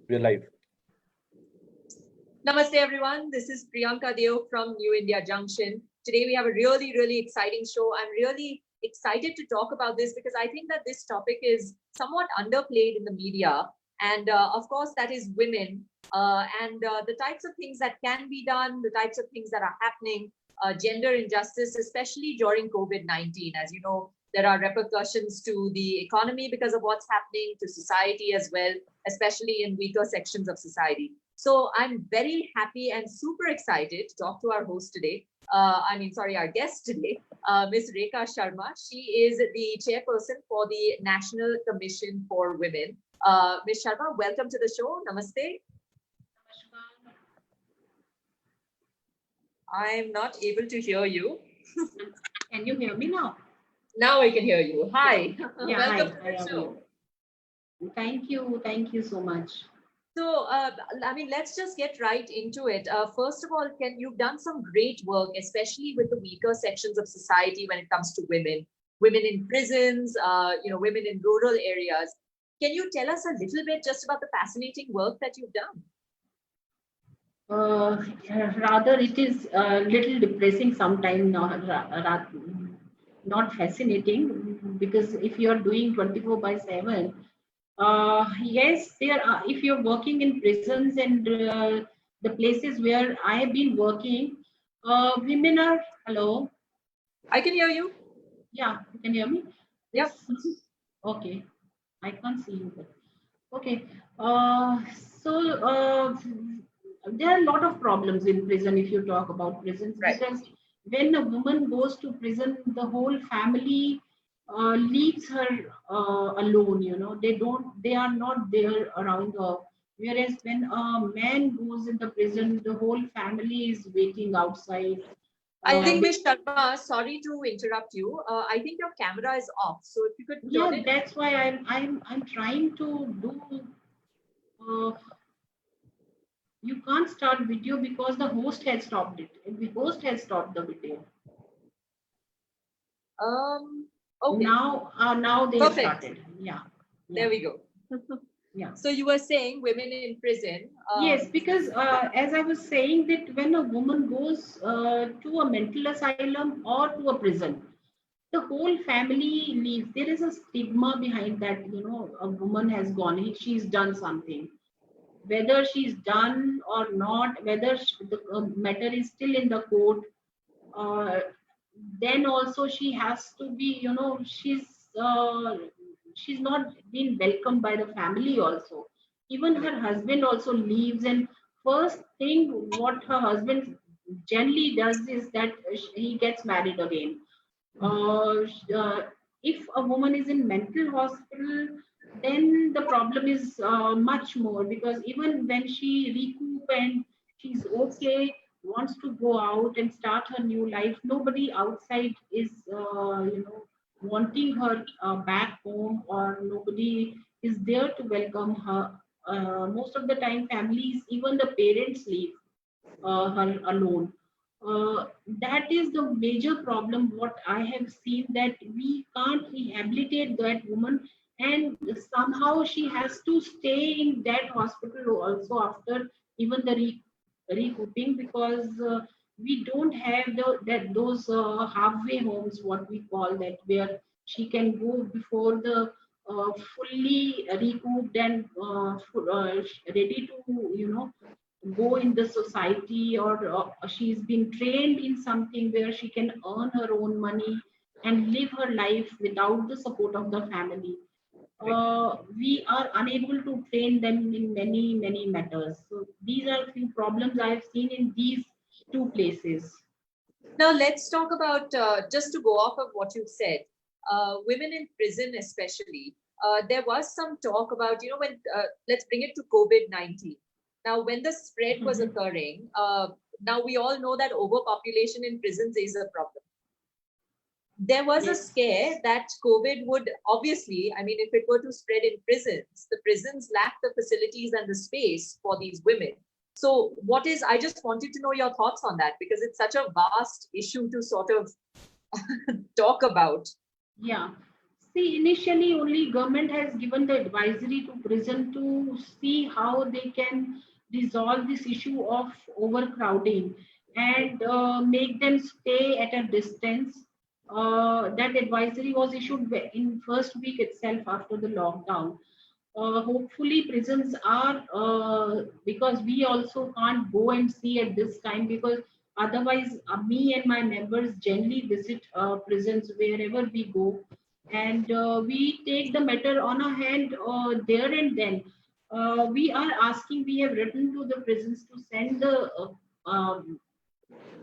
We're live. Namaste everyone, this is Priyanka Deo from New India Junction. Today we have a really exciting show. I'm really excited to talk about this because I think that this topic is somewhat underplayed in the media. And of course, that is women and the types of things that can be done, the types of things that are happening, gender injustice, especially during COVID-19. As you know, there are repercussions to the economy because of what's happening, to society as well, especially in weaker sections of society. So I'm very happy and super excited to talk to our host today. Our guest today, Ms. Rekha Sharma. She is the chairperson for the National Commission for Women. Ms. Sharma, welcome to the show. Namaste. I'm not able to hear you. Can you hear me now? Now I can hear you. Hi. Yeah, welcome hi. to the show. Thank you so much. So, let's just get right into it. First of all, you've done some great work, especially with the weaker sections of society when it comes to women in prisons, women in rural areas. Can you tell us a little bit just about the fascinating work that you've done? Rather, it is a little depressing sometimes, not fascinating, because if you are doing 24/7, yes, there are. If you're working in prisons and the places where I have been working, women are. Hello. I can hear you. Yeah, you can hear me. Yep. Okay, I can't see you. But okay. So there are a lot of problems in prison if you talk about prisons, right. Because when a woman goes to prison, the whole family leaves her alone. They are not there around her. Whereas when a man goes in the prison, the whole family is waiting outside. I think, Ms. Sharma, sorry to interrupt you. I think your camera is off, so if you could turn it. That's why I'm trying to do. You can't start video because the host has stopped it. The host has stopped the video. Okay. Now they have started. Yeah. There we go. Yeah. So you were saying women in prison. Yes, because as I was saying that when a woman goes to a mental asylum or to a prison, the whole family leaves. There is a stigma behind that. A woman has gone. She's done something. Whether she's done or not, whether the matter is still in the court, then also she has to be, she's not been welcomed by the family also. Even her husband also leaves, and first thing what her husband generally does is that he gets married again. If a woman is in mental hospital, then the problem is much more, because even when she recoup and she's okay, wants to go out and start her new life, nobody outside is wanting her back home, or nobody is there to welcome her. Most of the time families, even the parents, leave her alone. That is the major problem what I have seen, that we can't rehabilitate that woman, and somehow she has to stay in that hospital also after even the recouping, because we don't have those halfway homes, what we call that, where she can go before the fully recouped and ready to go in the society, or she's been trained in something where she can earn her own money and live her life without the support of the family. We are unable to train them in many matters. So these are few problems I have seen in these two places. Now let's talk about, just to go off of what you said, women in prison especially. There was some talk about, when let's bring it to COVID-19. Now, when the spread was occurring, now we all know that overpopulation in prisons is a problem. There was a scare that COVID would obviously, if it were to spread in prisons, the prisons lack the facilities and the space for these women. So I just wanted to know your thoughts on that, because it's such a vast issue to sort of talk about. Yeah. See, initially only government has given the advisory to prison to see how they can resolve this issue of overcrowding and make them stay at a distance. That advisory was issued in first week itself after the lockdown. Hopefully prisons are because we also can't go and see at this time, because otherwise me and my members generally visit prisons wherever we go, and we take the matter on our hand there and then. We are asking, we have written to the prisons to send the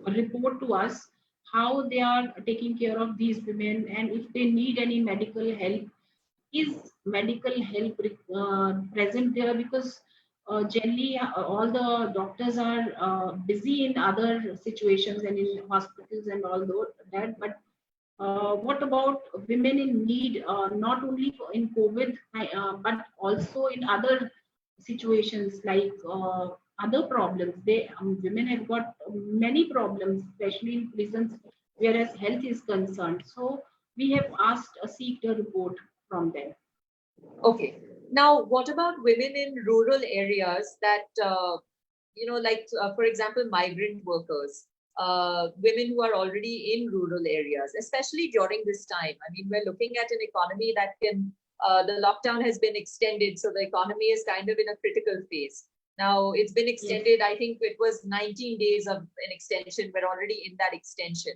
a report to us how they are taking care of these women, and if they need any medical help, is medical help present there, because generally all the doctors are busy in other situations and in hospitals and all that. But what about women in need, not only in COVID, but also in other situations like other problems? Women have got many problems, especially in prisons, whereas health is concerned. So we have asked a seek a report from them. Okay. Now, what about women in rural areas that, like, for example, migrant workers, women who are already in rural areas, especially during this time? I mean, we're looking at an economy that the lockdown has been extended, so the economy is kind of in a critical phase. Now, it's been Yes. extended, I think it was 19 days of an extension. We're already in that extension.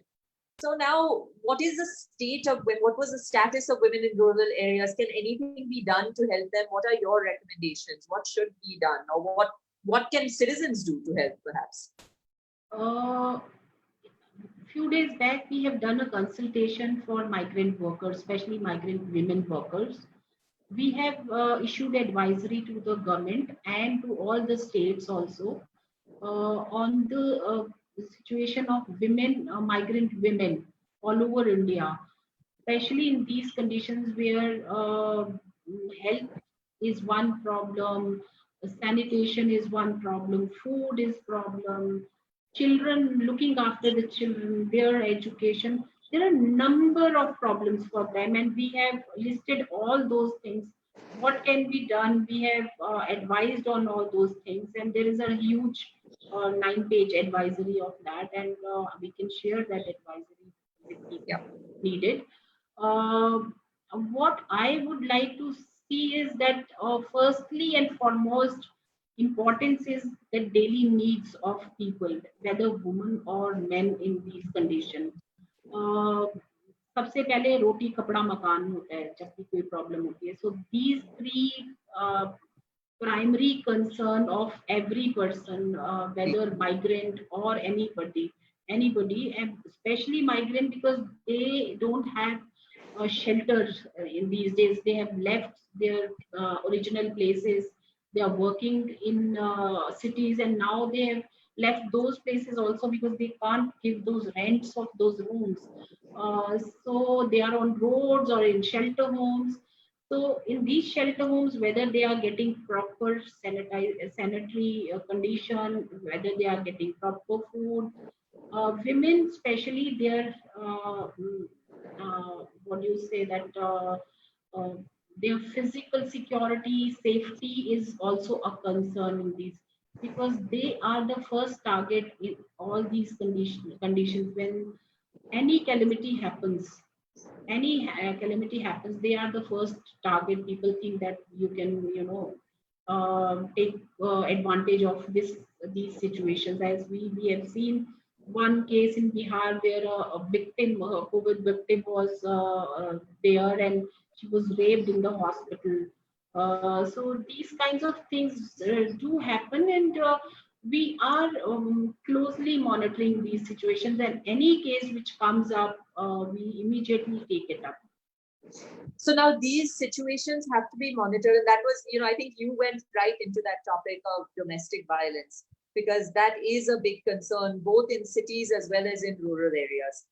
So now, what is the state of women? What was the status of women in rural areas? Can anything be done to help them? What are your recommendations? What should be done, or what can citizens do to help, perhaps? A few days back, we have done a consultation for migrant workers, especially migrant women workers. We have issued advisory to the government and to all the states also on the situation of women, migrant women all over India, especially in these conditions where health is one problem, sanitation is one problem, food is problem, children, looking after the children, their education. There are a number of problems for them, and we have listed all those things. What can be done? We have advised on all those things, and there is a huge 9-page advisory of that, and we can share that advisory with people Yeah. needed. uh, what I would like to see is that, firstly and foremost, importance is the daily needs of people, whether women or men in these conditions. Uh, सबसे पहले रोटी कपड़ा मकान होता है जब भी कोई problem होती है. So these three primary concern of every person, whether migrant or anybody, and especially migrant, because they don't have shelters in these days. They have left their original places. They are working in cities, and now they have left those places also because they can't give those rents of those rooms. So they are on roads or in shelter homes. So in these shelter homes, whether they are getting proper sanitary condition, whether they are getting proper food, women especially, their what do you say that uh, their physical security, safety is also a concern in these, because they are the first target in all these conditions. When any calamity happens, calamity happens, they are the first target. People think that you can, take advantage of these situations. As we have seen one case in Bihar where a victim, a COVID victim, was there, and she was raped in the hospital. So these kinds of things do happen, and we are closely monitoring these situations, and any case which comes up, we immediately take it up. So now these situations have to be monitored, and that was, I think you went right into that topic of domestic violence, because that is a big concern both in cities as well as in rural areas.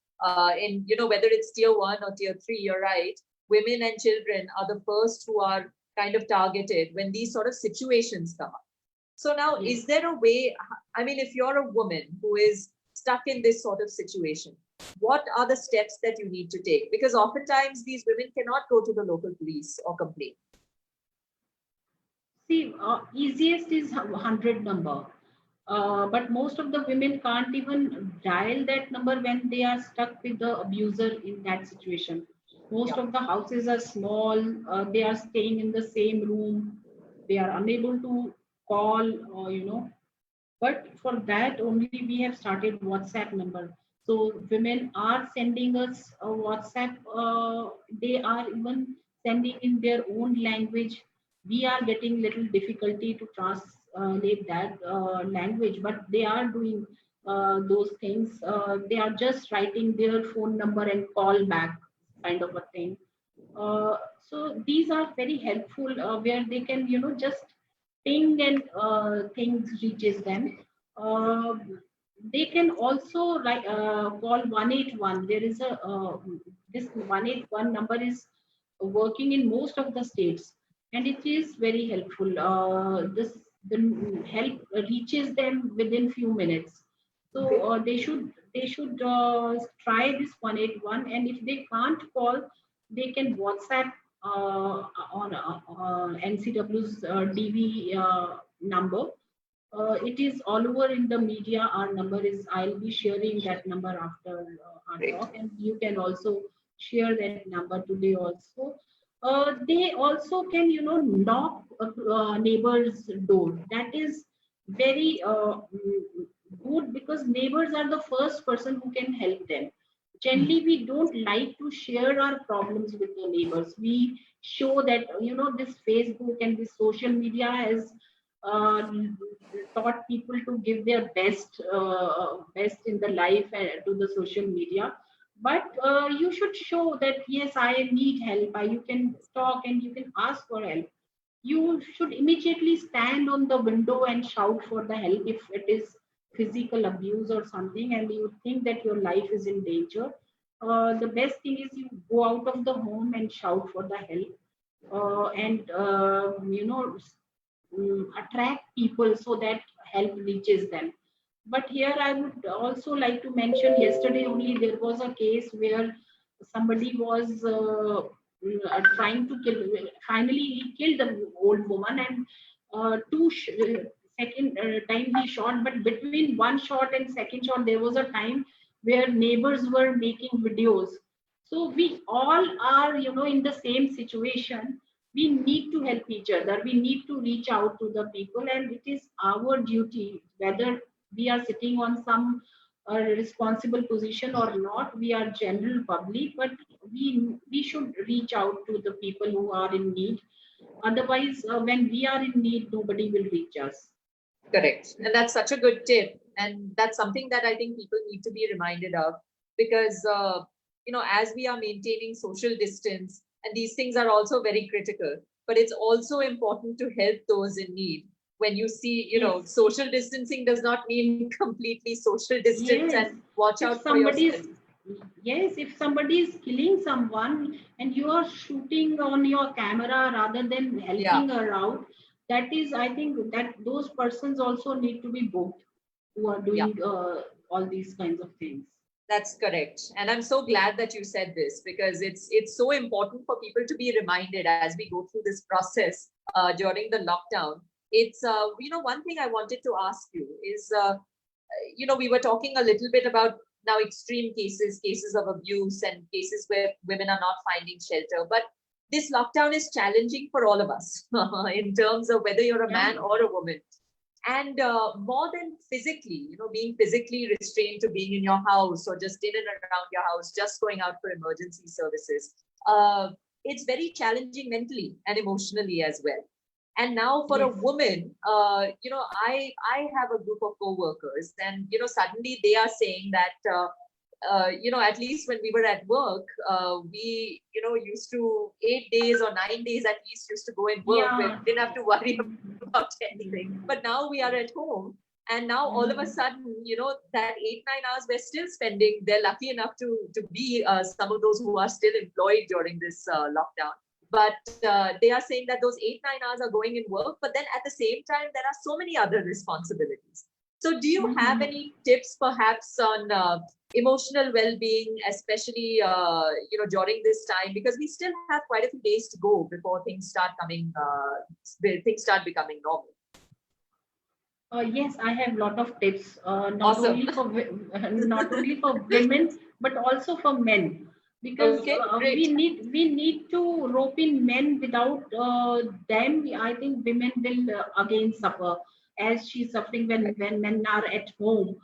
In whether it's tier 1 or tier 3, you're right. Women and children are the first who are kind of targeted when these sort of situations come up. So now, Yes. is there a way? I mean, if you're a woman who is stuck in this sort of situation, what are the steps that you need to take? Because oftentimes these women cannot go to the local police or complain. See, easiest is 100 number. But most of the women can't even dial that number when they are stuck with the abuser in that situation. Most Yeah. of the houses are small, they are staying in the same room, they are unable to call, but for that only we have started WhatsApp number. So women are sending us a WhatsApp. They are even sending in their own language. We are getting little difficulty to translate that language, but they are doing those things. They are just writing their phone number and call back, kind of a thing. So these are very helpful, where they can, just ping and things reaches them. Uh, they can also like call 181. There is a this 181 number is working in most of the states, and it is very helpful. This the help reaches them within few minutes. So Okay. they should try this 181, and if they can't call, they can WhatsApp on NCW's DV number. It is all over in the media. Our number is, I'll be sharing that number after our Great. talk, and you can also share that number today also. They also can, knock neighbors' door. That is very good, because neighbors are the first person who can help them. Generally, we don't like to share our problems with the neighbors. We show that, this Facebook and this social media has uh, taught people to give their best in the life to the social media. But you should show that, yes, I need help. You can talk and you can ask for help. You should immediately stand on the window and shout for the help if it is physical abuse or something, and you think that your life is in danger. The best thing is you go out of the home and shout for the help, and attract people so that help reaches them. But here I would also like to mention, yesterday only there was a case where somebody was trying to kill. Finally, he killed the old woman, and second time he shot. But between one shot and second shot, there was a time where neighbors were making videos. So we all are, in the same situation. We need to help each other. We need to reach out to the people, and it is our duty, whether we are sitting on some responsible position or not. We are general public, but we should reach out to the people who are in need. Otherwise, when we are in need, nobody will reach us. Correct. And that's such a good tip. And that's something that I think people need to be reminded of because, as we are maintaining social distance, and these things are also very critical, but it's also important to help those in need. When you see, Yes. social distancing does not mean completely social distance, Yes, and watch if out for somebody is yourself. yes, if somebody is killing someone and you are shooting on your camera rather than Yeah. helping her out, that is, I think that those persons also need to be booked, who are Yeah. doing all these kinds of things. That's correct. And I'm so glad that you said this because it's so important for people to be reminded as we go through this process during the lockdown. It's one thing I wanted to ask you is we were talking a little bit about now extreme cases of abuse and cases where women are not finding shelter. But this lockdown is challenging for all of us in terms of whether you're a Yeah. man or a woman. And more than physically, being physically restrained to being in your house or just in and around your house, just going out for emergency services. It's very challenging mentally and emotionally as well. And now for a Yes. woman, I have a group of co-workers and, suddenly they are saying that, at least when we were at work, we, used to 8 days or 9 days at least used to go and work where Yeah. we didn't have to worry about anything. Mhm. But now we are at home. And now all of a Mhm. sudden, that 8, 9 hours we're still spending. They're lucky enough to be some of those who are still employed during this lockdown. But they are saying that those 8, 9 hours are going in work. But then at the same time, there are so many other responsibilities. So do you have any tips perhaps on emotional well-being, especially during this time, because we still have quite a few days to go before things start becoming normal? Yes, I have lot of tips, not Awesome. only for not only for women but also for men, because Okay, great. we need to rope in men. Without them, I think women will again suffer, as she's suffering when men are at home.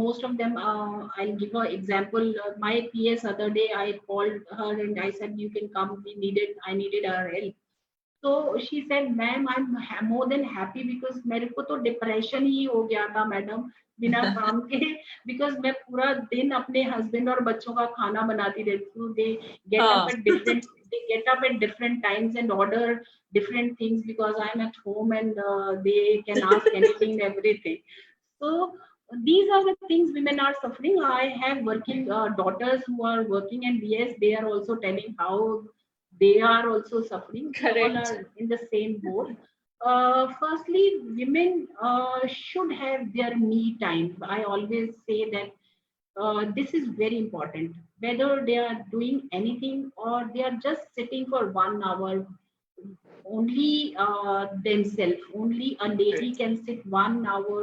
Most of them. I'll give an example. My PS other day, I called her and I said, "You can come. I needed her help." तो she said ma'am I am more than happy because मेरे को तो depression ही हो गया था madam बिना काम के बिकॉज मैं पूरा दिन अपने हस्बैंड और बच्चों का खाना बनाती रहती हूँ they get up at different they get up at different times and order different things because I'm at home and they can ask anything and everything. So these are the things women are suffering. I have working daughters who are working, and yes, they are also telling how they are also suffering. We all Correct. are in the same boat. Firstly, women should have their me time. I always say that this is very important. Whether they are doing anything or they are just sitting for 1 hour, only themselves, only a lady Correct. can sit 1 hour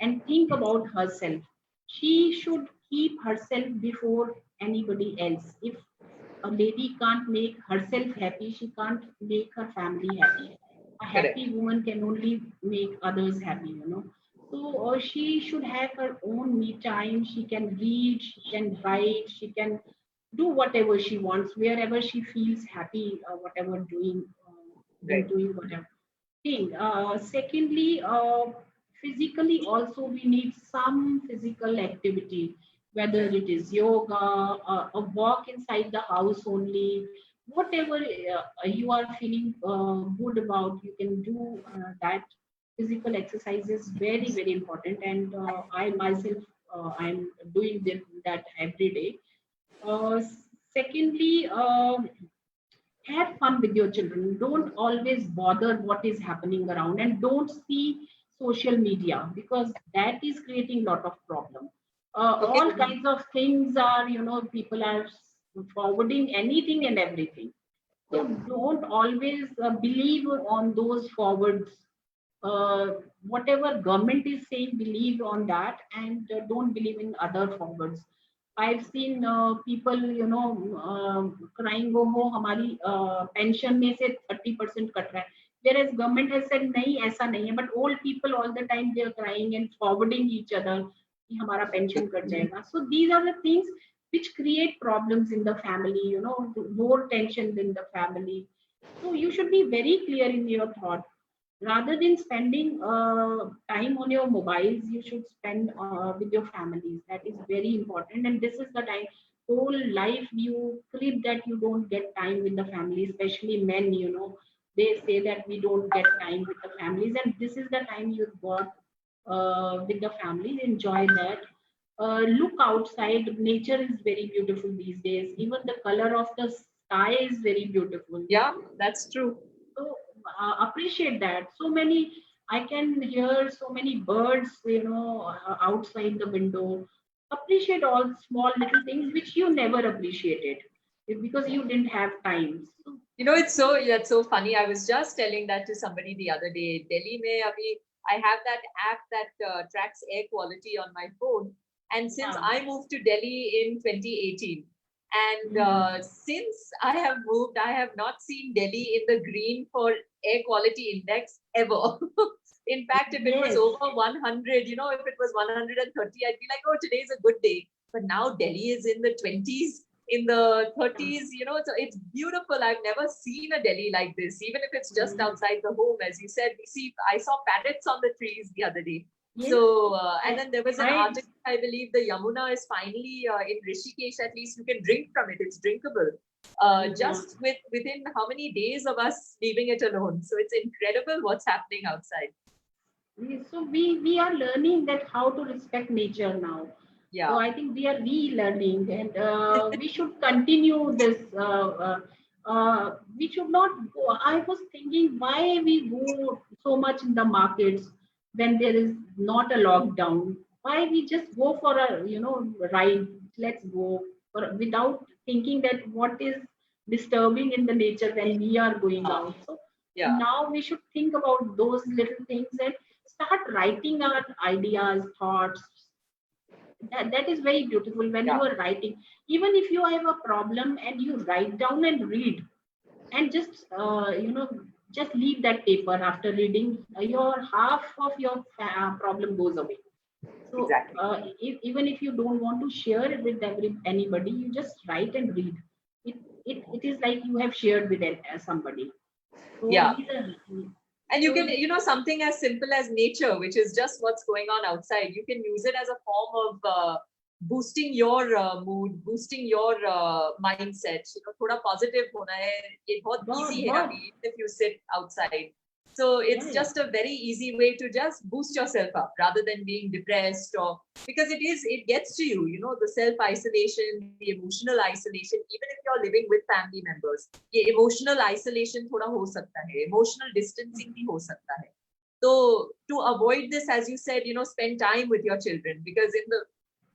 and think about herself. She should keep herself before anybody else. If a lady can't make herself happy, she can't make her family happy. A Correct. happy woman can only make others happy. So she should have her own me time. She can read, she can write, she can do whatever she wants, wherever she feels happy, whatever doing, in Right. doing whatever thing. Secondly, physically also we need some physical activity, whether Right. it is yoga, a walk inside the house only, whatever you are feeling good about, you can do that. Physical exercise is very, very important, and I myself, I'm doing that every day. Uh, Secondly, have fun with your children. Don't always bother what is happening around, and don't see social media, because that is creating a lot of problem. Okay. All kinds of things are, people are forwarding anything and everything. So Yeah. don't always believe on those forwards. uh, Whatever government is saying, believe on that, and don't believe in other forwards. I've seen people, crying, हो हमारी pension में से 30% cut रहा है. Whereas government has said नहीं ऐसा नहीं है, but old people all the time they are crying and forwarding each other कि हमारा pension कट जाएगा. So these are the things which create problems in the family, more tension in the family. So you should be very clear in your thought. Rather than spending time on your mobiles, you should spend with your families. That is very important. And this is the time, whole life you crib that you don't get time with the family, especially men, they say that we don't get time with the families. And this is the time you've got with the families. Enjoy that. Look outside. Nature is very beautiful these days. Even the color of the sky is very beautiful. Yeah, that's true. So appreciate that. So many, I can hear so many birds, outside the window. Appreciate all small little things which you never appreciated because you didn't have time. So, That's so funny. I was just telling that to somebody the other day. Delhi mein abhi, I have that app that tracks air quality on my phone. And since yeah. I moved to Delhi in 2018, and Mhm. since I have moved, I have not seen Delhi in the green for air quality index ever. In fact, if it was Yes. over 100, if it was 130, I'd be like, oh, today's a good day. But now Delhi is in the 20s, in the Yeah. 30s, so it's beautiful. I've never seen a Delhi like this, even if it's just Mhm. outside the home. As you said, I saw parrots on the trees the other day. Yes. So, and I, then there was an I article, I believe the Yamuna is finally in Rishikesh, at least you can drink from it. It's drinkable. yeah. Just within how many days of us leaving it alone. So it's incredible what's happening outside. So we are learning that how to respect nature now. So Yeah. I think we are relearning, and we should continue this. We should not go. I was thinking why we go so much in the markets. when there is not a lockdown? Why we just go for a ride? Let's go without thinking that what is disturbing in the nature when we are going out. So Yeah. now we should think about those little things and start writing our ideas, thoughts. That is very beautiful when you Yeah. are writing. Even if you have a problem and you write down and read, and just just leave that paper after reading, your half of your problem goes away. So Exactly. even if you don't want to share it with anybody, you just write and read it. It is like you have shared with somebody. So Yeah. these are And you so can, something as simple as nature, which is just what's going on outside. You can use it as a form of boosting your mood, boosting your mindset. Thoda positive hona hai. Ye bahut easy hai God, abhi, even if you sit outside. So yeah, it's yeah. just a very easy way to just boost yourself up rather than being depressed, or because it gets to you, the self-isolation, the emotional isolation, even if you're living with family members. ये emotional isolation थोड़ा हो सकता है, emotional distancing भी हो सकता है. So to avoid this, as you said, spend time with your children, because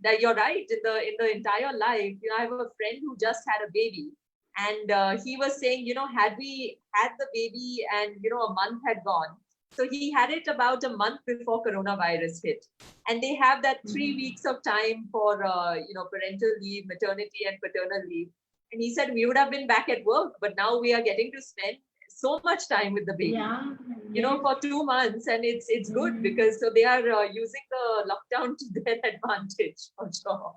that you're right, in the entire life, I have a friend who just had a baby, and he was saying, had we had the baby and a month had gone, so he had it about a month before coronavirus hit, and they have that 3 weeks of time for parental leave, maternity and paternal leave, and he said we would have been back at work, but now we are getting to spend so much time with the baby, Yeah, yes. for 2 months, and it's good, Mm. because so they are using the lockdown to their advantage for sure.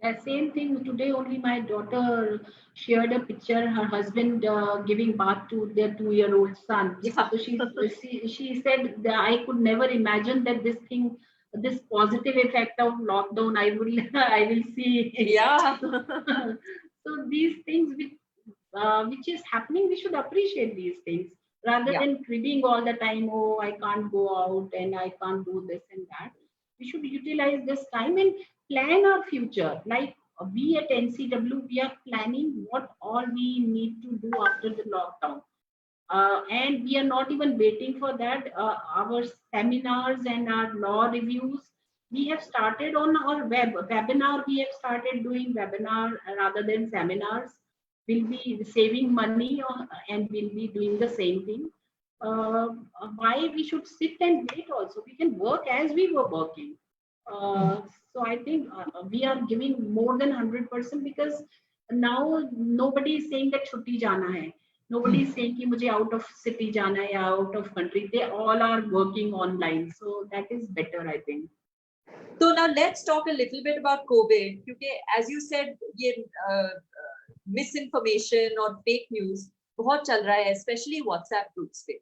The same thing today. Only my daughter shared a picture. Her husband giving bath to their 2-year-old son. Yeah. So she said that I could never imagine that this positive effect of lockdown, I will I will see. Yeah. So these things which is happening, we should appreciate these things rather Yeah. than cribbing all the time. Oh, I can't go out and I can't do this and that. We should utilize this time and plan our future. Like we at NCW, we are planning what all we need to do after the lockdown. And we are not even waiting for that. Our seminars and our law reviews, we have started on our webinar. We have started doing webinar rather than seminars. We'll be saving money and we'll be doing the same thing. Uh, why we should sit and wait also? We can work as we were working. Uh, so I think we are giving more than 100% because now nobody is saying that छुट्टी जाना है. Nobody is saying कि मुझे out of city जाना है या out of country. They all are working online, so that is better, I think. So now let's talk a little bit about COVID, because as you said, ये misinformation or fake news बहुत चल रहा है, especially WhatsApp groups पे.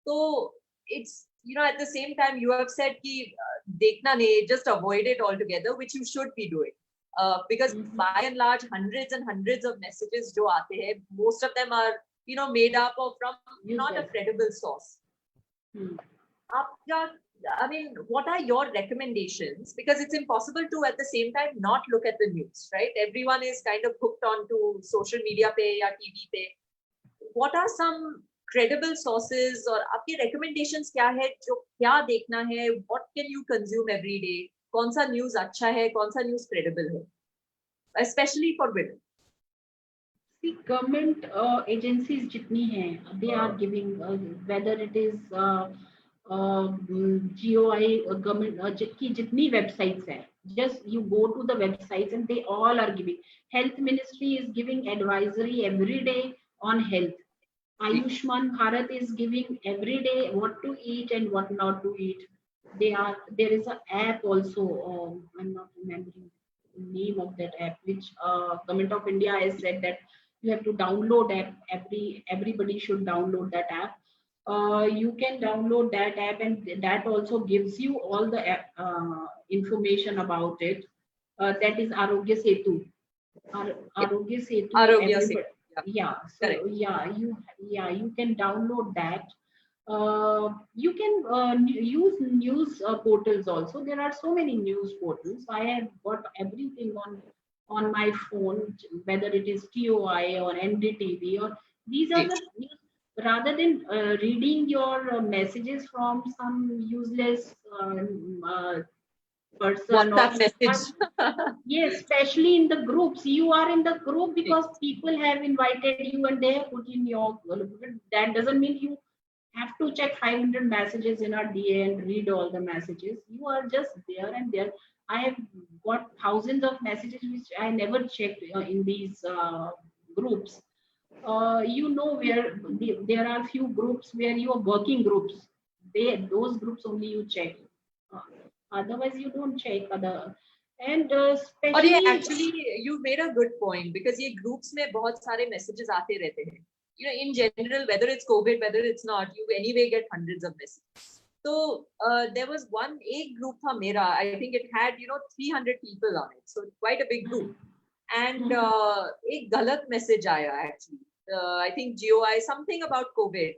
So it's, at the same time you have said कि देखना नहीं, just avoid it altogether, which you should be doing. Because by and large, hundreds and hundreds of messages जो आते हैं, most of them are, made up of from not a credible source. I mean, what are your recommendations? Because it's impossible to at the same time not look at the news, right? Everyone is kind of hooked onto social media pe ya TV pe. What are some credible sources, or आपके recommendations क्या है, जो क्या देखना है, what can you consume every day, कौन सा news अच्छा है, कौन सा news credible है, especially for women? See, government agencies jitni hain, they are giving whether it is GOI government की जितनी websites है, just you go to the websites and they all are giving. Health Ministry is giving advisory every day on health. Ayushman Bharat is giving every day what to eat and what not to eat. There is an app also. I'm not remembering the name of that app, which Government of India has said that you have to download app. Everybody should download that app. You can download that app, and that also gives you all the information about it. That is Arogya Setu. Arogya Setu. Arogya Everybody, Setu. yeah. So Correct. you can download that. You can use news portals also. There are so many news portals. I have got everything on my phone, whether it is TOI or NDTV, or these are the news. rather than reading your messages from some useless person or WhatsApp message. yes, especially in the groups. You are in the group because people have invited you and they have put in your. That doesn't mean you have to check 500 messages in our DA and read all the messages. You are just there and there. I have got thousands of messages which I never checked in these groups. Where there are few groups where you are working groups. Those groups only you check. Uh, Otherwise, you don't check other. And और ये especially, actually you made a good point because ये groups में बहुत सारे messages आते रहते हैं. You know, in general, whether it's COVID, whether it's not, you anyway get hundreds of messages. So there was एक group था मेरा. I think it had 300 people on it, so quite a big group. And एक गलत message आया actually. I think GOI something about COVID,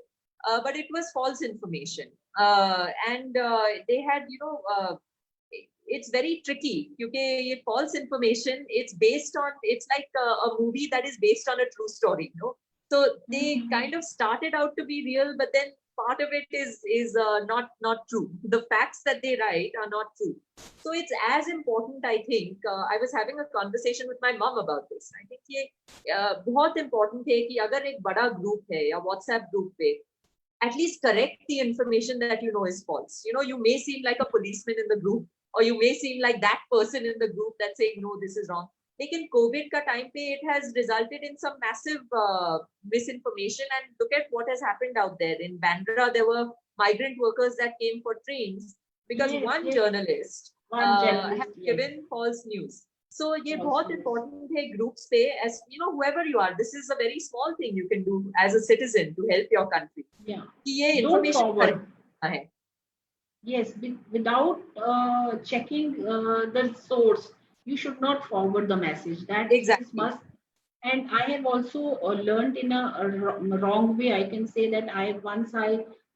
but it was false information. And they had it's very tricky because false information, it's like a movie that is based on a true story, so they kind of started out to be real, but then part of it is not true. The facts that they write are not true. So it's as important, I think. I was having a conversation with my mom about this. I think ये बहुत important है कि अगर एक बड़ा group है या WhatsApp group पे, at least correct the information that is false. You may seem like a policeman in the group, or you may seem like that person in the group that's saying, no, this is wrong. Lekin COVID ka time pe, it has resulted in some massive misinformation. And look at what has happened out there. In Bandra, there were migrant workers that came for trains because one journalist had given false news. So ये बहुत important है groups पे, as whoever you are, this is a very small thing you can do as a citizen to help your country. Yeah. कि ये information correct है. Yes, without checking the source, you should not forward the message. That exactly is must. And I have also learned in a wrong way. I can say that I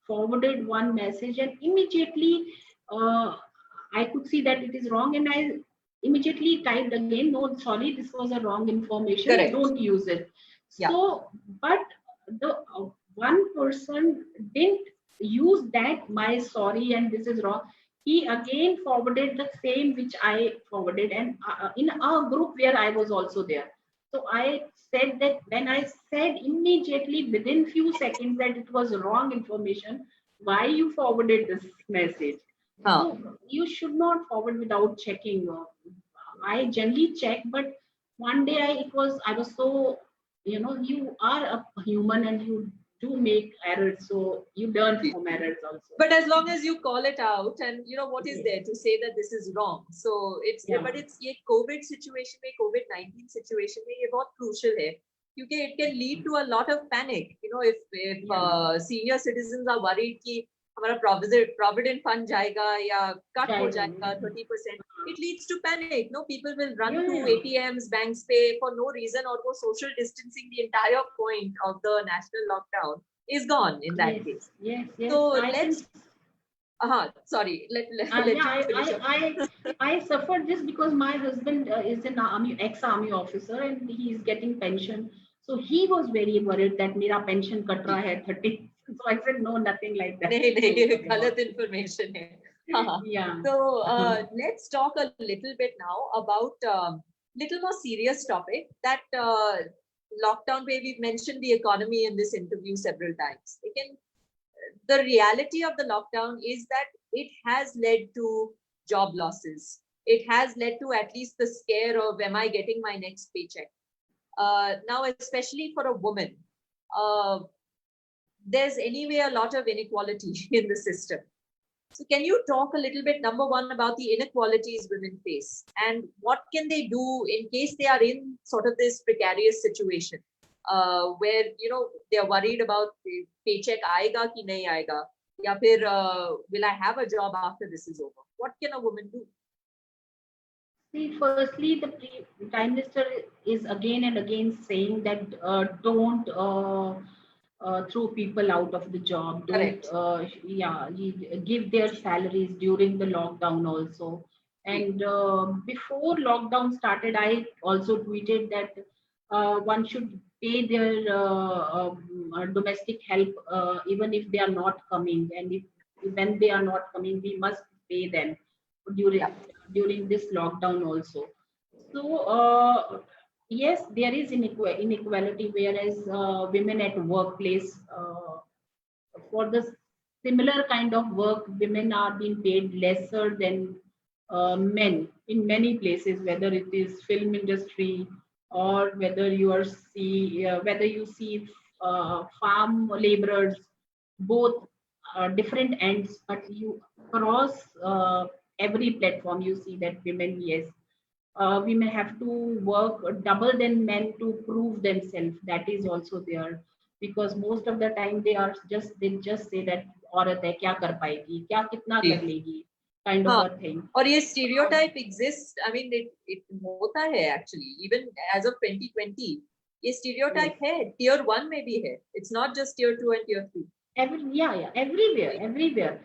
forwarded one message and immediately I could see that it is wrong, and I immediately typed again, no, sorry, this was a wrong information. Correct. Don't use it. Yeah. So, but the one person didn't use that my sorry and this is wrong. He again forwarded the same which I forwarded, and in a group where I was also there. So I said that when I said immediately within few seconds that it was wrong information, why you forwarded this message? So you should not forward without checking. I generally check, but one day I was so, you are a human and you do make errors, so you learn from errors also. But as long as you call it out, and what is there to say that this is wrong? So but it's ये COVID situation में, COVID-19 situation में ये बहुत crucial है, because it can lead to a lot of panic. If senior citizens are worried कि हमारा provident fund जाएगा या cut हो जाएगा 30%, it leads to panic. People will run to ATMs, banks pay for no reason, or वो social distancing, the entire point of the national lockdown is gone in that case. Yes. So let's. Sorry. I suffered this because my husband is an ex-army officer, and he is getting pension. So he was very worried that मेरा pension cut रहा है 30. So I said no, nothing like that. नहीं, गलत information है. Yeah. So let's talk a little bit now about little more serious topic that lockdown where we've mentioned the economy in this interview several times. Again, the reality of the lockdown is that it has led to job losses. It has led to at least the scare of, am I getting my next paycheck? Now, especially for a woman, there's anyway a lot of inequality in the system. So can you talk a little bit, number one, about the inequalities women face, and what can they do in case they are in sort of this precarious situation where they are worried about paycheck aayega ki nahi aayega, ya phir will I have a job after this is over? What can a woman do? See, firstly, the Prime Minister is again and again saying that don't throw people out of the job. Don't, give their salaries during the lockdown also. And before lockdown started, I also tweeted that one should pay their domestic help, even if they are not coming, and if when they are not coming, we must pay them Yeah. during this lockdown also. So yes, there is inequality, whereas women at workplace, for the similar kind of work, women are being paid lesser than men in many places, whether it is film industry, or whether you see farm laborers, both different ends, but you cross every platform, you see that women, yes, we may have to work double than men to prove themselves. That is also there, because most of the time they just say that औरत है क्या कर पाएगी, क्या कितना कर लेगी, kind of हाँ, a thing. और ये stereotype exists. I mean, it होता है actually. Even as of 2020, ये Yes. stereotype है. Tier 1 में भी है. It's not just tier 2 and tier 3. Yeah, everywhere.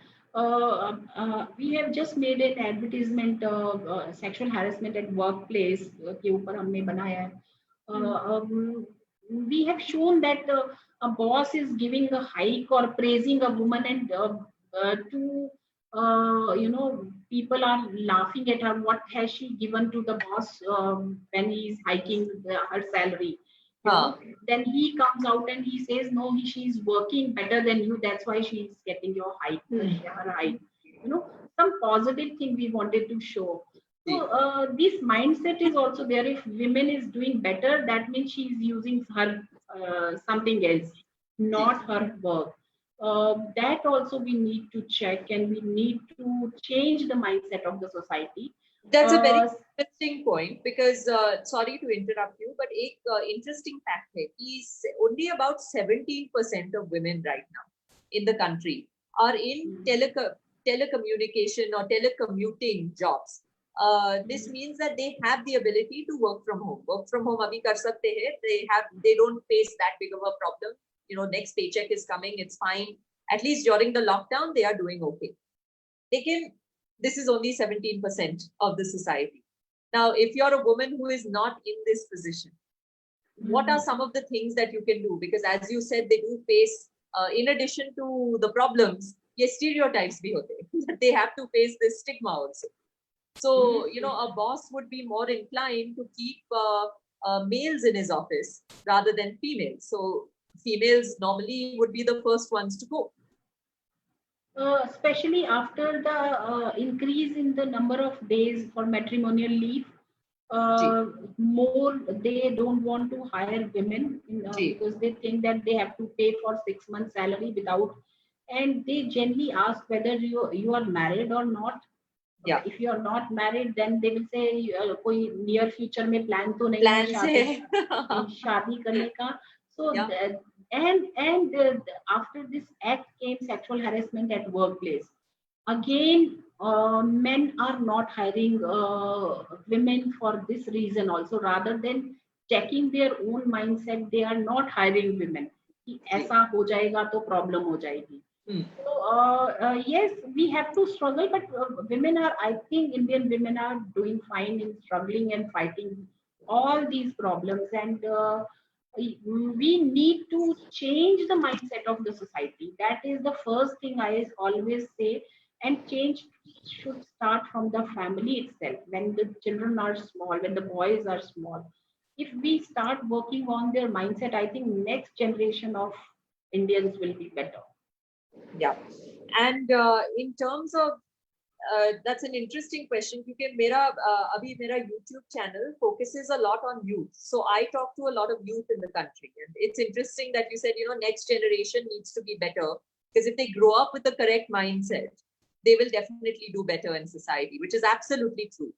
We have just made an advertisement of sexual harassment at workplace के ऊपर हमने बनाया है. We have shown that a boss is giving a hike or praising a woman, and to people are laughing at her. What has she given to the boss when he is hiking her salary? You know, हाँ. then he comes out and he says, no, she's working better than you, that's why she's getting your height, her height. Some positive thing we wanted to show. So this mindset is also there. If women is doing better, that means she's using her something else, not her work. That also we need to check, and we need to change the mindset of the society. That's a very uh, interesting point, because sorry to interrupt you, but एक interesting fact है कि only about 17% of women right now in the country are in telecommunication or telecommuting jobs. This means that they have the ability to work from home. Work from home abhi kar sakte hai. They don't face that big of a problem. Next paycheck is coming, it's fine. At least during the lockdown, they are doing okay. Lekin this is only 17% of the society. Now, if you're a woman who is not in this position, what are some of the things that you can do? Because as you said, they do face, in addition to the problems, yes, stereotypes bhi hote, that they have to face this stigma also. So, a boss would be more inclined to keep males in his office rather than females. So females normally would be the first ones to go. Especially after the increase in the number of days for matrimonial leave, Ji, more they don't want to hire women ji, because they think that they have to pay for 6 months salary without, and they generally ask whether you are married or not. yeah. If you are not married, then they will say कोई near future में plan तो नहीं है Plans hai. शादी करने का. So Yeah. and after this act came sexual harassment at workplace. Again, men are not hiring women for this reason also. Rather than checking their own mindset, they are not hiring women कि ऐसा हो जाएगा तो problem हो जाएगी. So yes, we have to struggle, but women are, I think Indian women are doing fine in struggling and fighting all these problems, and we need to change the mindset of the society. That is the first thing I always say, and change should start from the family itself. When the children are small, when the boys are small, if we start working on their mindset, I think next generation of Indians will be better. Yeah. And in terms of, that's an interesting question, because abhi mera YouTube channel focuses a lot on youth. So I talk to a lot of youth in the country. And it's interesting that you said, next generation needs to be better, because if they grow up with the correct mindset, they will definitely do better in society, which is absolutely true.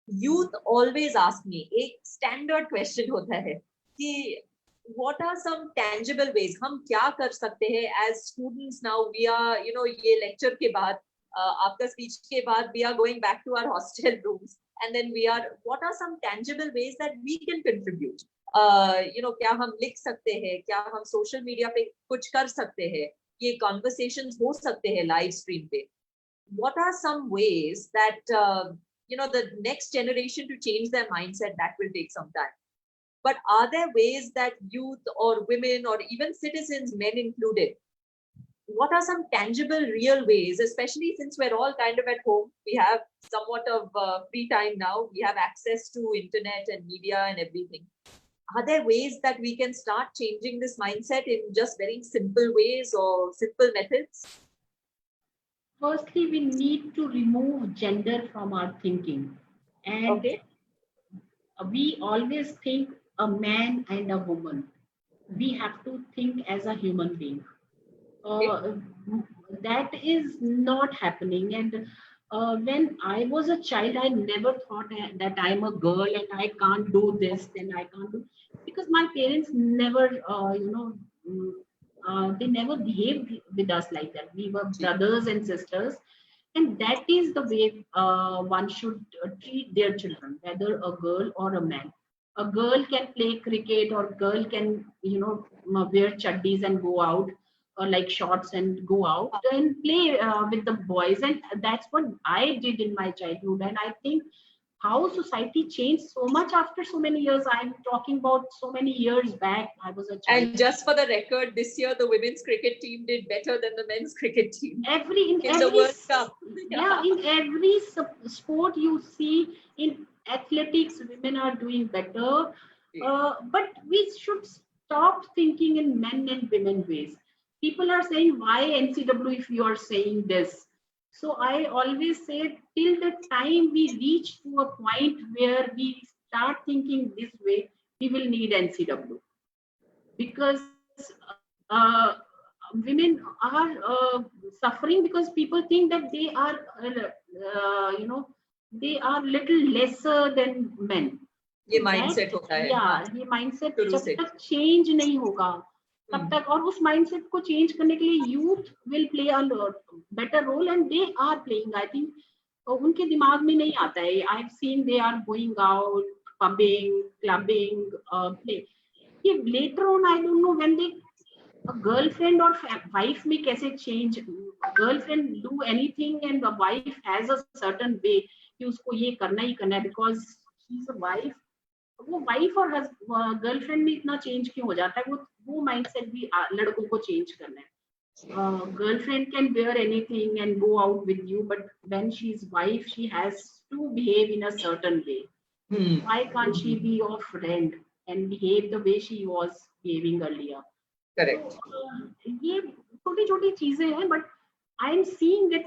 Youth always ask me, एक standard question होता है कि what are some tangible ways हम क्या कर सकते हैं as students now. We are, ये lecture के बाद, आपका speech के बाद, we are going back to our hostel rooms, and then what are some tangible ways that we can contribute? क्या हम लिख सकते हैं, क्या हम social media पे कुछ कर सकते हैं, ये conversations हो सकते हैं live stream पे. What are some ways that the next generation to change their mindset? That will take some time. But are there ways that youth or women or even citizens, men included, what are some tangible, real ways, especially since we're all kind of at home, we have somewhat of free time now, we have access to internet and media and everything. Are there ways that we can start changing this mindset in just very simple ways or simple methods? Firstly, we need to remove gender from our thinking. And Okay. we always think a man and a woman. We have to think as a human being. Okay. uh, that is not happening. And when I was a child, I never thought that I'm a girl and I can't do this, then I can't do, because my parents never, mm, they never behaved with us like that. We were brothers and sisters, and that is the way one should treat their children, whether a girl or a man. A girl can play cricket, or girl can, wear chaddis and go out, or like shorts and go out and play with the boys. And that's what I did in my childhood. And I think how society changed so much after so many years. I'm talking about so many years back. I was a child. And just for the record, this year the women's cricket team did better than the men's cricket team Every in in the every World Cup. Yeah, in every sport you see, in athletics women are doing better. But we should stop thinking in men and women ways. People are saying, why NCW if you are saying this? So I always say, till the time we reach to a point where we start thinking this way, we will need NCW. Because women are suffering because people think that they are, they are little lesser than men. ये So that, mindset होता है, हाँ, yeah, ये mindset शुरू जब से. तक change नहीं होगा, तब तक, और उस mindset को change करने के लिए youth will play a better role, and they are playing, I think. उनके दिमाग में नहीं आता है. I've seen they are going out, pubbing, clubbing, play. Later on, I don't know when they, a girlfriend or wife में कैसे change. Girlfriend do anything and the wife has a certain way कि उसको ये करना ही करना है because she's a wife. वो wife और गर्लफ्रेंड में इतना चेंज क्यों हो जाता है? वो माइंडसेट भी लड़कों को चेंज करना है. Girlfriend can wear anything and go out with you, but when she's wife, she has to behave in a certain way. Why can't she be your friend and behave the way she was behaving earlier? Correct. So, ये छोटी छोटी चीजें हैं, but I am seeing that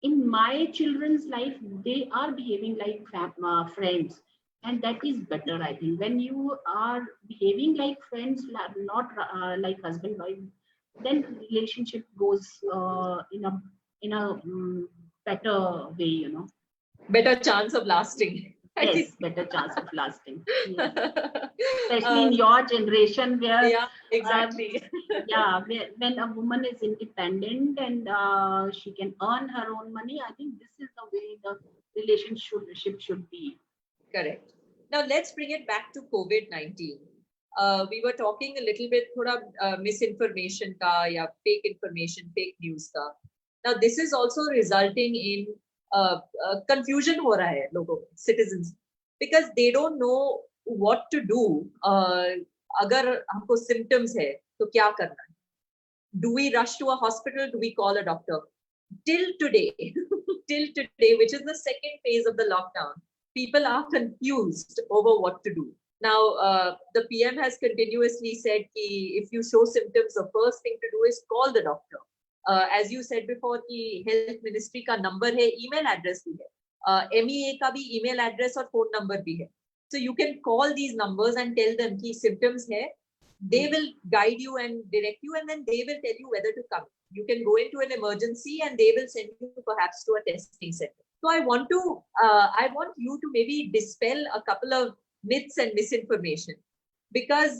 in my children's life, they are behaving like friends, and that is better. I think when you are behaving like friends, not like husband wife, then relationship goes in a better way. Better chance of lasting. Yes, better chance of lasting. Yes. Especially in your generation where, yeah, exactly. yeah, when a woman is independent and she can earn her own money, I think this is the way the relationship should be. Correct. Now let's bring it back to COVID-19. We were talking a little bit thoda misinformation ka ya fake information, fake news ka. Now this is also resulting in confusion ho raha hai logo citizens, because they don't know what to do. अगर हमको symptoms है तो क्या करना है? Do we rush to a hospital? Do we call a doctor? Till today, which is the second phase of the lockdown, people are confused over what to do. Now, the PM has continuously said that if you show symptoms, the first thing to do is call the doctor. As you said before, the health ministry का number है, email address भी है, MEA का भी email address और phone number भी है. So you can call these numbers and tell them कि symptoms है. They will guide you and direct you, and then they will tell you whether to come. You can go into an emergency and they will send you perhaps to a testing center. So I want you to maybe dispel a couple of myths and misinformation, because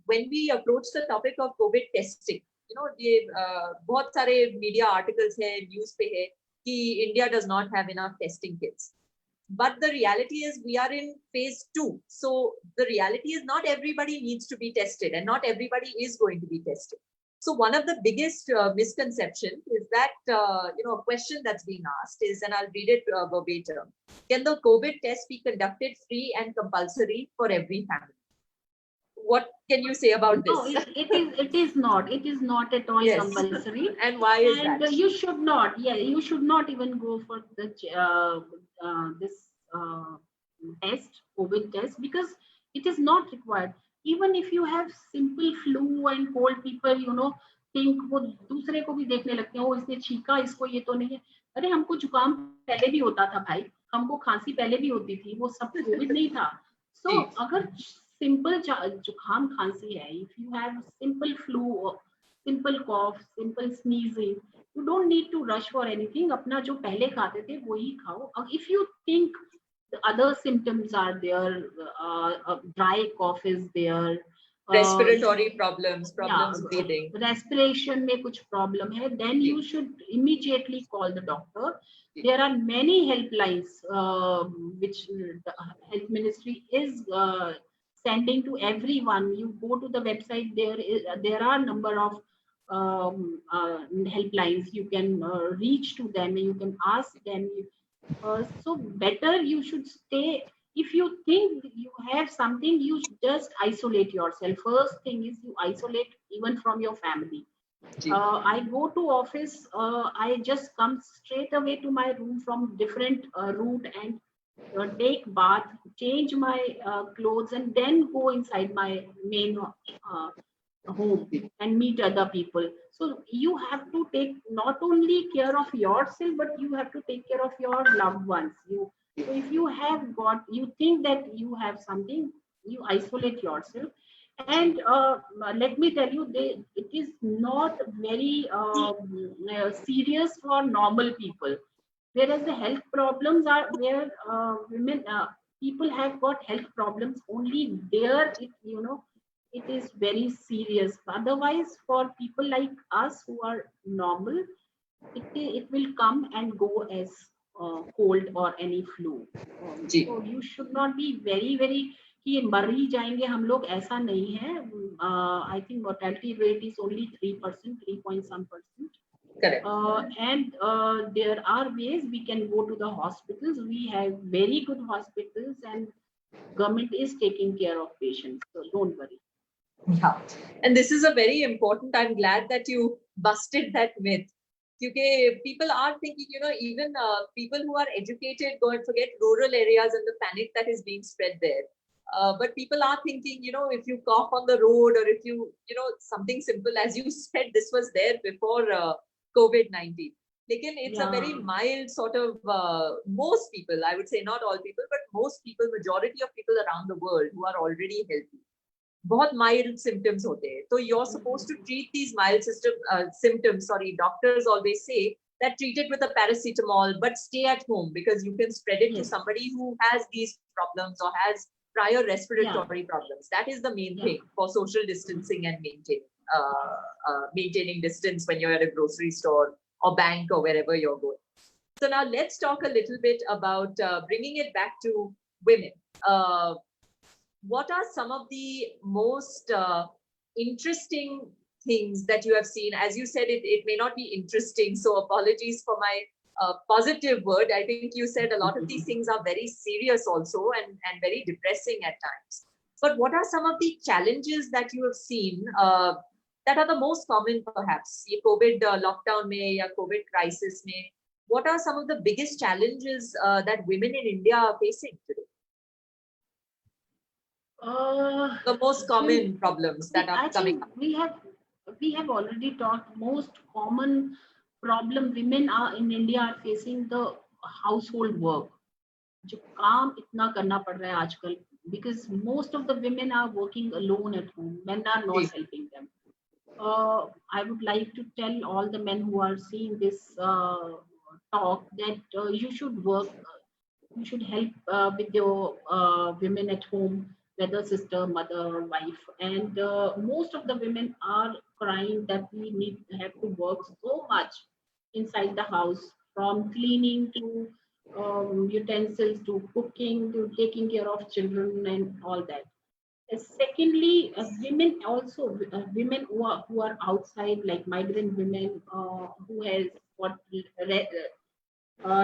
when we approach the topic of COVID testing, बहुत सारे media articles है, news पे है कि India does not have enough testing kits. But the reality is we are in phase 2. So the reality is not everybody needs to be tested, and not everybody is going to be tested. So one of the biggest misconceptions is that, a question that's being asked is, and I'll read it verbatim, can the COVID test be conducted free and compulsory for every family? what can you say about No, this? it is not. It is not at all Yes. compulsory. And why is And that? you should not. Yeah, you should not even go for the this test, COVID test, because it is not required. Even if you have simple flu and cold, people think वो दूसरे को भी देखने लगते हैं, ओ इसने छींका, इसको ये तो नहीं है. अरे हमको जुकाम पहले भी होता था भाई, हमको खांसी पहले भी होती थी, वो सब कोविड नहीं था. So अगर सिंपल जुकाम खांसी है, if you have simple flu, simple cough, simple sneezing, you don't need to rush for anything. अपना जो पहले खाते थे वही खाओ. If you think the other symptoms are there, dry cough is there, Respiratory problems, yeah, breathing. respiration में कुछ problem है, then you should immediately call the doctor. There are many helplines which the health ministry is sending to everyone. You go to the website, there are number of helplines. You can reach to them, you can ask them. So better you should stay. If you think you have something, you just isolate yourself. First thing is you isolate even from your family. I go to office, I just come straight away to my room from different route and take bath, change my clothes, and then go inside my main home and meet other people. So you have to take not only care of yourself, but you have to take care of your loved ones. So if you have got, you think that you have something, you isolate yourself. And let me tell you, it is not very serious for normal people. Whereas the health problems are where women, people have got health problems only there. It is very serious. Otherwise, for people like us who are normal, it will come and go as cold or any flu. So you should not be very very कि मर ही जाएंगे हम लोग, ऐसा नहीं है. I think mortality rate is only 3%, 3 point some percent. Correct. And there are ways we can go to the hospitals. We have very good hospitals, and government is taking care of patients. So don't worry. Yeah, and this is a very important. I'm glad that you busted that myth. Because people are thinking, even people who are educated go and forget rural areas and the panic that is being spread there. But people are thinking, if you cough on the road or if you, something simple, as you said, this was there before COVID-19. Again, it's a very mild sort of, most people, I would say not all people, but most people, majority of people around the world who are already healthy, बहुत mild symptoms होते हैं. So you're supposed to treat these mild symptoms. Sorry, doctors always say that treat it with a paracetamol, but stay at home because you can spread it to somebody who has these problems or has prior respiratory problems. That is the main thing for social distancing and maintaining distance when you're at a grocery store or bank or wherever you're going. So now let's talk a little bit about bringing it back to women. What are some of the most interesting things that you have seen? As you said, it may not be interesting, so apologies for my positive word. I think you said a lot of these things are very serious also and very depressing at times. But what are some of the challenges that you have seen that are the most common perhaps? Ye COVID lockdown mein ya COVID crisis mein, what are some of the biggest challenges that women in India are facing today? The most common problems that are coming up. We have already talked. Most common problem women are in India are facing the household work. जो काम इतना करना पड़ रहा है आजकल, because most of the women are working alone at home. Men are not helping them. I would like to tell all the men who are seeing this talk that you should work. You should help with your women at home, whether sister, mother, or wife. And most of the women are crying that we have to work so much inside the house, from cleaning to utensils to cooking to taking care of children and all that. Secondly, women also, women who are outside, like migrant women who has got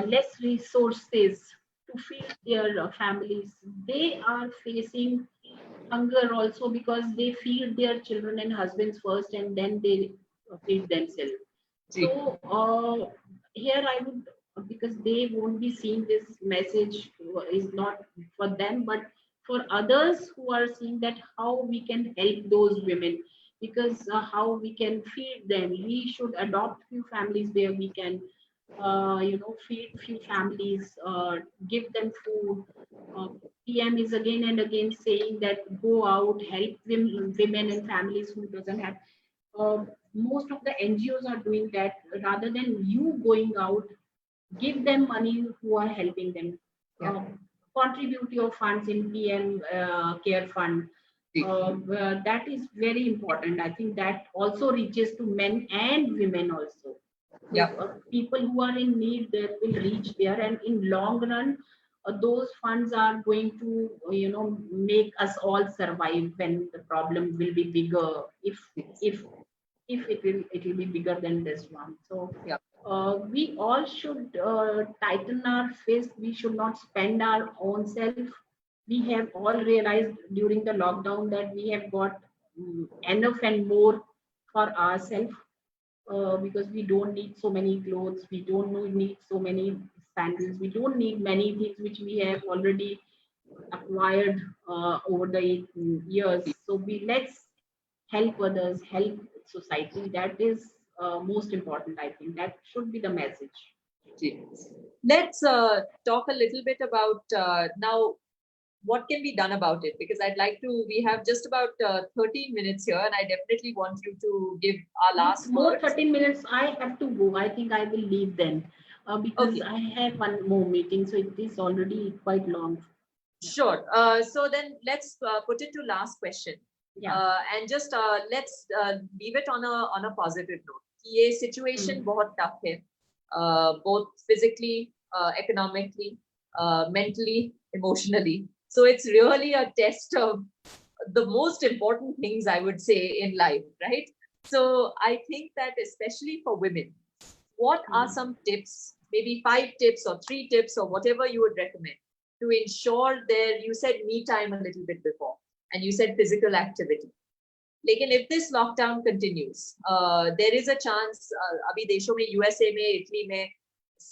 less resources to feed their families. They are facing hunger also because they feed their children and husbands first and then they feed themselves. So here I would, because they won't be seeing this message is not for them, but for others who are seeing that how we can help those women, because how we can feed them. We should adopt few families where we can, feed few families, give them food. Uh, PM is again and again saying that go out, help women and families who doesn't have. Most of the NGOs are doing that. Rather than you going out, give them money who are helping them. Yeah. Contribute your funds in PM Care Fund. That is very important. I think that also reaches to men and women also. So, Yeah. people who are in need, that will reach there, and in long run, those funds are going to, make us all survive when the problem will be bigger. If if it will be bigger than this one. So Yeah. we all should tighten our fist. We should not spend our own self. We have all realized during the lockdown that we have got enough and more for ourselves, because we don't need so many clothes. We don't need so many sandals. We don't need many things which we have already acquired over the years. So we let's help others, help society. That is most important. I think that should be the message. Let's talk a little bit about now what can be done about it, because I'd like to, we have just about 13 minutes here and I definitely want you to give our last More words. 13 minutes. I have to go. I think I will leave then, because Okay. I have one more meeting. So it is already quite long. Sure. So then let's put it to last question. Yeah. And just let's leave it on a positive note. ये situation बहुत tough है, both physically, economically, mentally, emotionally. So it's really a test of the most important things, I would say, in life, right? So I think that especially for women, what are some tips, maybe 5 tips or 3 tips or whatever you would recommend to ensure their, you said me time a little bit before, and you said physical activity. लेकिन if this lockdown continues, there is a chance, अभी देशों में, USA में, Italy में,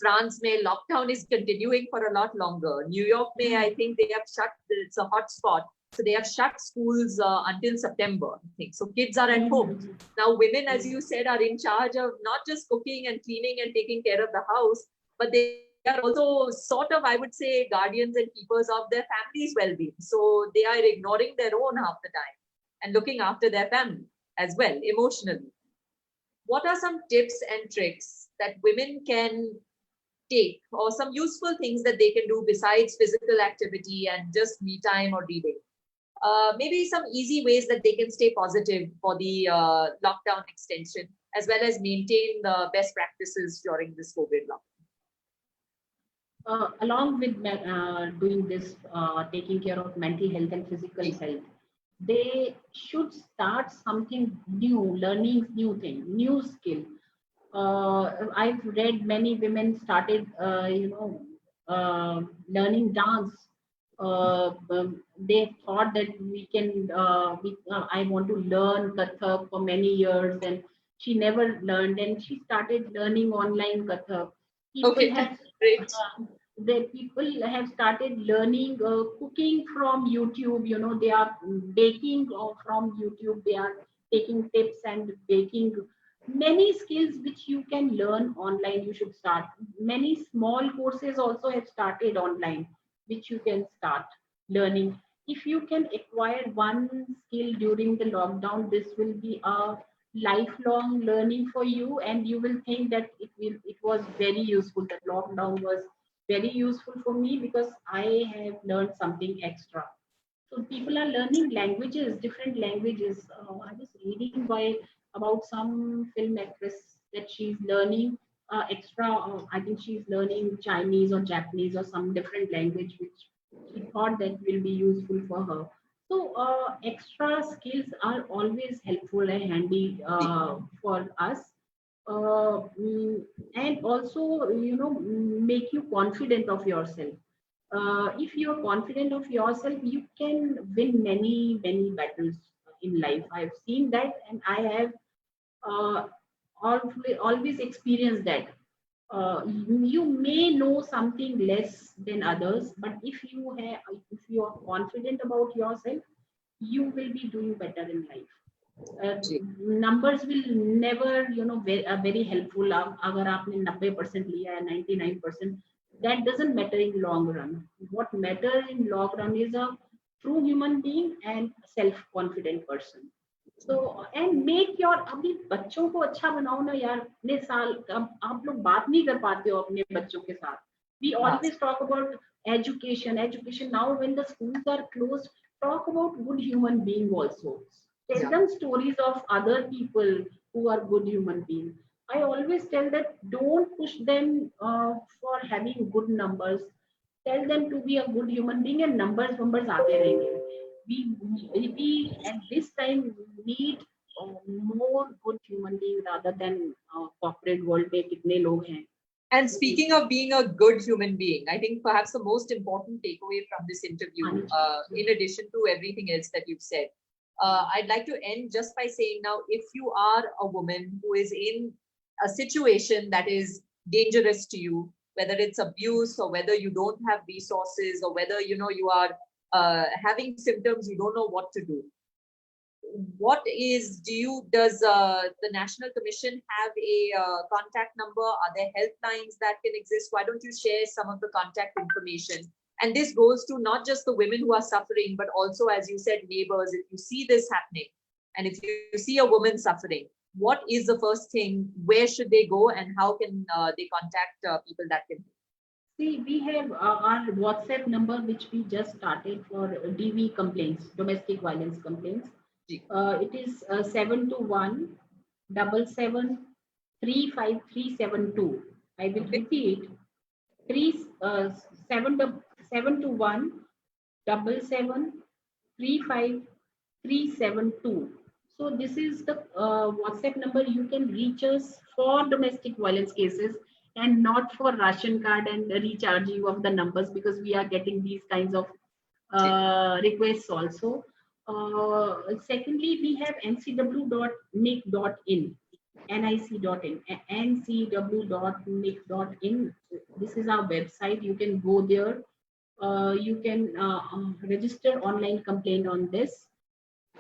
France में, lockdown is continuing for a lot longer. New York में, I think they have shut, it's a hot spot. So they have shut schools until September, I think. So kids are at home. Now women, as you said, are in charge of not just cooking and cleaning and taking care of the house, but they are also sort of, I would say, guardians and keepers of their family's well-being. So they are ignoring their own half the time and looking after their family as well, emotionally. What are some tips and tricks that women can take, or some useful things that they can do besides physical activity and just me time or reading? Maybe some easy ways that they can stay positive for the lockdown extension, as well as maintain the best practices during this COVID lockdown. Along with doing this, taking care of mental health and physical health, they should start something new, learning new thing, new skill. I've read many women started, learning dance. They thought that I want to learn Kathak for many years, and she never learned, and she started learning online Kathak. People have Great. The people have started learning cooking from YouTube. They are baking from YouTube. They are taking tips and baking many skills which you can learn online. You should start. Many small courses also have started online, which you can start learning. If you can acquire one skill during the lockdown, this will be a lifelong learning for you, and you will think that it was very useful. That lockdown was very useful for me because I have learned something extra. So people are learning languages, different languages. I was reading about some film actress that she's learning extra. I think she's learning Chinese or Japanese or some different language which she thought that will be useful for her. So extra skills are always helpful and handy for us, uh, mm, and also make you confident of yourself. If you're confident of yourself, you can win many battles in life. I've seen that, and I have uh, always experienced that. You may know something less than others, but if you are confident about yourself, you will be doing better in life. uh, Numbers will never, very helpful. अगर आपने 90% लिया है 99%, that doesn't matter in long run. What matter in long run is a true human being and self confident person. तो and make your, अभी बच्चों को अच्छा बनाओ ना यार। इतने साल अब आप लोग बात नहीं कर पाते हो अपने बच्चों के साथ। We always talk about education now when the schools are closed, talk about good human being also. Tell them stories of other people who are good human beings. I always tell that don't push them for having good numbers. Tell them to be a good human being, and numbers आते रहेंगे. We at this time need more good human being rather than corporate world में कितने लोग हैं. And speaking of being a good human being, I think perhaps the most important takeaway from this interview, in addition to everything else that you've said, I'd like to end just by saying now, if you are a woman who is in a situation that is dangerous to you, whether it's abuse or whether you don't have resources or whether you are having symptoms, you don't know what to do. Does the National Commission have a contact number? Are there helplines that can exist? Why don't you share some of the contact information? And this goes to not just the women who are suffering, but also, as you said, neighbors. If you see this happening, and if you see a woman suffering, what is the first thing? Where should they go, and how can they contact people that can? See, we have our WhatsApp number, which we just started for DV complaints, domestic violence complaints. It is 721 35372. I will repeat: 721 35372. So this is the WhatsApp number. You can reach us for domestic violence cases and not for ration card and recharging of the numbers, because we are getting these kinds of requests also. Secondly, we have ncw.nic.in, ncw.nic.in. This is our website. You can go there. You can register online complaint on this.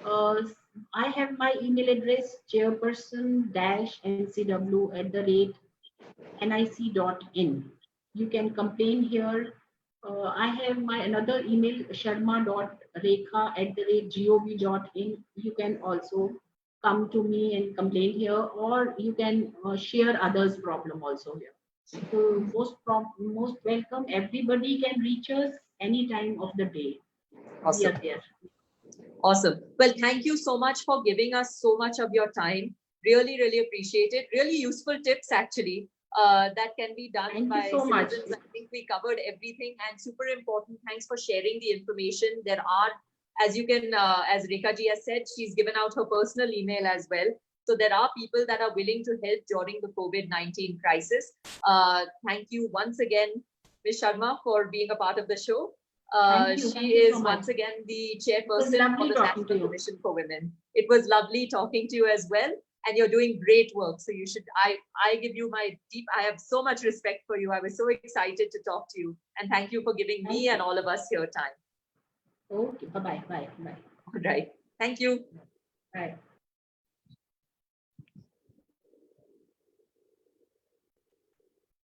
I have my email address, chairperson-ncw@nic.in. You can complain here. I have my another email, sharma.rekha@gov.in. You can also come to me and complain here, or you can share others' problem also here. So most welcome. Everybody can reach us any time of the day. Awesome. We are there. Awesome. Well, thank you so much for giving us so much of your time. Really, really appreciate it. Really useful tips, actually, that can be done by citizens. I think we covered everything, and super important. Thanks for sharing the information. There are, as you can, as Rekha ji has said, she's given out her personal email as well. So there are people that are willing to help during the COVID-19 crisis. Thank you once again, Ms. Sharma, for being a part of the show. She is once again the chairperson for the National Commission for Women. It was lovely talking to you as well, and you're doing great work. So you should, I give you my I have so much respect for you. I was so excited to talk to you, and thank you for giving me and all of us your time. Okay, bye. All right. Thank you. Bye.